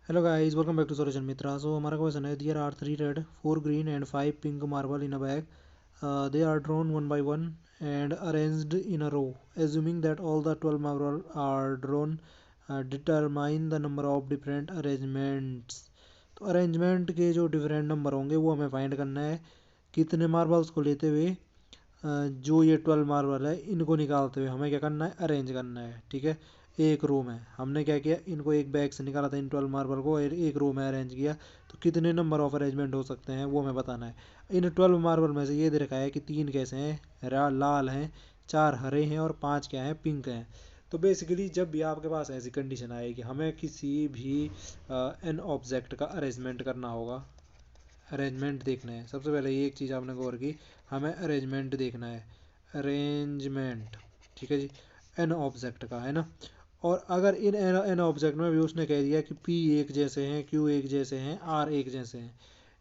Hello guys, welcome back to Solution Mitra. So हमारा question है there are 3 red, 4 green and 5 pink marble in a bag. They are drawn one by one and arranged in a row. Assuming that all the 12 marble are drawn, determine the number of different arrangements. तो arrangement के जो different number होंगे वो हमें find करना है कितने marbles को लेते हुए जो ये 12 मार्बल है इनको निकालते हुए हमें क्या करना है, अरेंज करना है। ठीक है, एक रो में हमने क्या किया, इनको एक बैग से निकाला था, इन 12 मार्बल को एक रो में अरेंज किया। तो कितने नंबर ऑफ अरेंजमेंट हो सकते हैं वो हमें बताना है। इन 12 मार्बल में से ये दे रखा है कि 3 कैसे हैं, लाल हैं, 4 हरे हैं और 5 क्या हैं, पिंक हैं। तो बेसिकली जब भी आपके पास ऐसी कंडीशन आए कि हमें किसी भी एन ऑब्जेक्ट का अरेंजमेंट करना होगा, अरेंजमेंट देखना है, सबसे पहले ये एक चीज़ आपने गौर की, हमें अरेंजमेंट देखना है, अरेंजमेंट। ठीक है जी, एन ऑब्जेक्ट का है ना। और अगर इन एन ऑब्जेक्ट में भी उसने कह दिया कि पी एक जैसे हैं, क्यू एक जैसे हैं, आर एक जैसे हैं,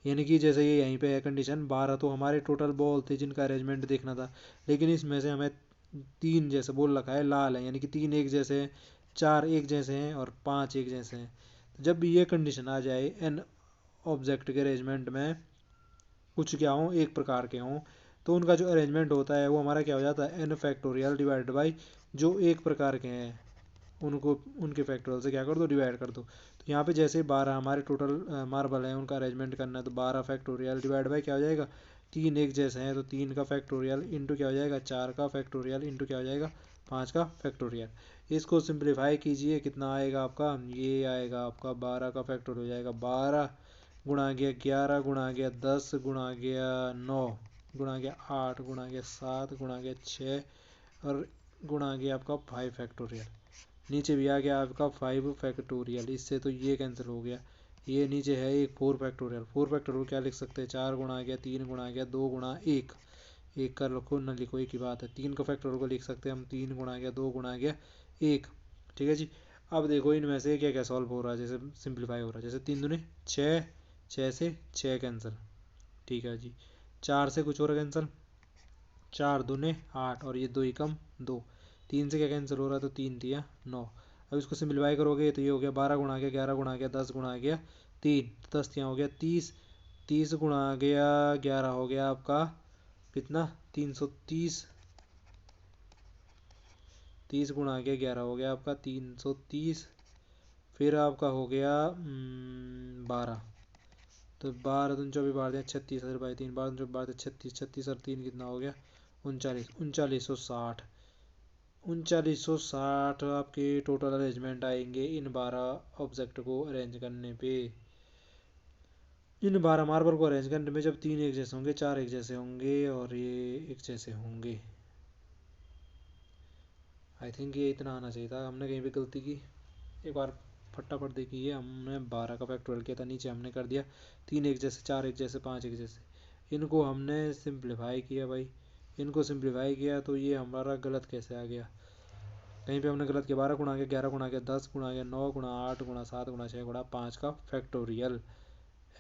यानी कि जैसे ये यहीं पे है कंडीशन 12 तो हमारे टोटल बॉल थे जिनका अरेंजमेंट देखना था, लेकिन इसमें से हमें 3 जैसे बोल रखा है लाल है, यानी कि 3 एक जैसे हैं, 4 एक जैसे हैं और 5 एक जैसे हैं। तो जब भी ये कंडीशन आ जाए एन ऑब्जेक्ट के अरेंजमेंट में कुछ क्या हों, एक प्रकार के हों, तो उनका जो अरेंजमेंट होता है वो हमारा क्या हो जाता है, एन फैक्टोरियल डिवाइडेड बाई जो एक प्रकार के हैं उनको उनके फैक्टोरियल से क्या कर दो, डिवाइड कर दो। तो यहाँ पे जैसे 12 हमारे टोटल मार्बल हैं उनका अरेंजमेंट करना है, तो 12 फैक्टोरियल डिवाइड बाई क्या हो जाएगा, 3 एक जैसे हैं तो 3 का फैक्टोरियल इंटू क्या हो जाएगा, 4 का फैक्टोरियल इंटू क्या हो जाएगा, 5 का फैक्टोरियल। इसको सिंप्लीफाई कीजिए, कितना आएगा आपका, ये आएगा आपका 12 का फैक्टोरियल हो जाएगा 12 गुणा गया 11 गुणा गया 10 गुणा गया 9 गुणा गया 8 गुणा गया 7 गुणा गया 6 और गुणा गया आपका 5 फैक्टोरियल। नीचे भी आ गया आपका 5 फैक्टोरियल, इससे तो ये कैंसिल हो गया। ये नीचे है एक 4 फैक्टोरियल, 4 फैक्टोरियल क्या लिख सकते हैं, 4 गुणा गया 3 गुणा गया 2 गुणा 1, एक का लिखो ना लिखो एक ही बात है। 3 का फैक्टोरियल को लिख सकते हैं हम 3 गुणा गया 2 गुणा गया 1। ठीक है जी। अब देखो इनमें से क्या क्या सॉल्व हो रहा है, जैसे सिंप्लीफाई हो रहा है, जैसे 3 दूनी 6, 6 से 6 कैंसिल। ठीक है जी, 4 से कुछ और कैंसिल, 4 दूने 8 और ये 2 ही कम 2, 3 से क्या कैंसिल हो रहा है, तो 3 दिया 9। अब इसको सिंप्लीफाई करोगे तो ये हो गया 12 गुणा गया 11 गुणा गया 10 गुणा गया 3, 10 यहाँ हो गया 30, 30 गुणा गया 11 हो गया आपका कितना, 330, 30 गुणा गया 11 हो गया आपका 330, फिर आपका हो गया 12, तो 12 दूनी 24 बार दिया 36 और बाई 3 12 दूनी 12 36, 36 और 3 कितना हो गया 39, 3960, 3960 आपके टोटल अरेंजमेंट आएंगे इन 12 ऑब्जेक्ट को अरेंज करने पे। इन 12 मार्बल को अरेंज करने में जब 3 एक जैसे होंगे, 4 एक जैसे होंगे और ये एक जैसे होंगे। आई थिंक ये इतना आना चाहिए था, हमने कहीं पे गलती की, एक बार फटाफट देखिए। हमने 12 का फैक्टोरियल किया था, नीचे हमने कर दिया 3 एक जैसे 4 एक जैसे 5 एक जैसे, इनको हमने सिंप्लीफाई किया भाई, इनको सिंप्लीफाई किया तो ये हमारा गलत कैसे आ गया, कहीं पे हमने गलत किया। 12 गुणा गया 11 गुणा गया 10 गुणा गया 9 गुणा 8 गुणा 7 गुणा 6 गुणा 5 का फैक्टोरियल,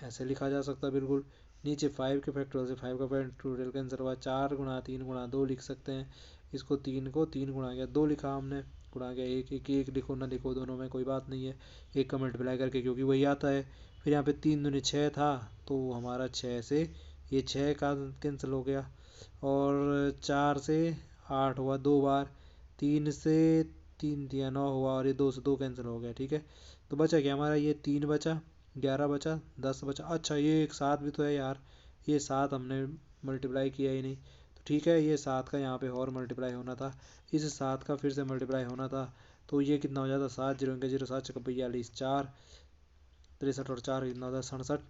ऐसे लिखा जा सकता है बिल्कुल। नीचे 5 के फैक्टोरियल से 5 का फैक्टोरियल कैंसिल हुआ, 4 गुणा 3 गुणा 2 लिख सकते हैं, इसको 3 को 3 गुणा गया 2 लिखा हमने, गुणा गया 1 1 1 लिखो ना लिखो दोनों में कोई बात नहीं है, एक का मल्टीप्लाई करके क्योंकि वही आता है। फिर यहाँ पे 3 दूनी 6 था तो हमारा 6 से ये 6 का कैंसिल हो गया, और 4 से 8 हुआ 2 बार, 3 से 3 दिया 9 हुआ और ये 2 से 2 कैंसिल हो गया। ठीक है, तो बचा क्या हमारा, ये 3 बचा, 11 बचा, 10 बचा, अच्छा ये एक 7 भी तो है यार, ये 7 हमने मल्टीप्लाई किया ही नहीं। तो ठीक है, ये 7 का यहाँ पे और मल्टीप्लाई होना था, इस 7 का फिर से मल्टीप्लाई होना था, तो ये कितना हो जाता, 7 जीरो के 0 7 चौका 42 4 63 और 4 कितना होता है 67,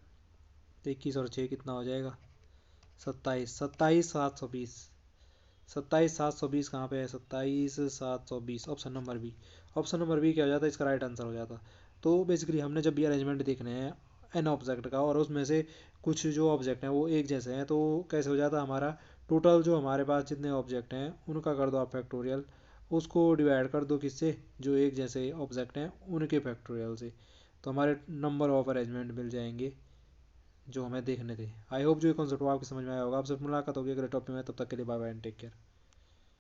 21 और 6 कितना हो जाएगा 27, 27 720, 27 720 कहाँ पे है, 27 720 option number B. Option number B क्या हो जाता है, इसका राइट आंसर हो जाता। तो बेसिकली हमने जब भी अरेंजमेंट देखने हैं एन ऑब्जेक्ट का और उसमें से कुछ जो ऑब्जेक्ट हैं वो एक जैसे हैं, तो कैसे हो जाता हमारा, टोटल जो हमारे पास जितने ऑब्जेक्ट हैं उनका कर दो आप फैक्टोरियल, उसको डिवाइड कर दो किससे, जो एक जैसे ऑब्जेक्ट हैं उनके फैक्टोरियल से, तो हमारे नंबर ऑफ अरेंजमेंट मिल जाएंगे जो हमें देखने थे। आई होप जो ये कॉन्सेप्ट आपको समझ में आया होगा। आपसे मुलाकात होगी अगले टॉपिक में, तब तक के लिए bye bye and take care.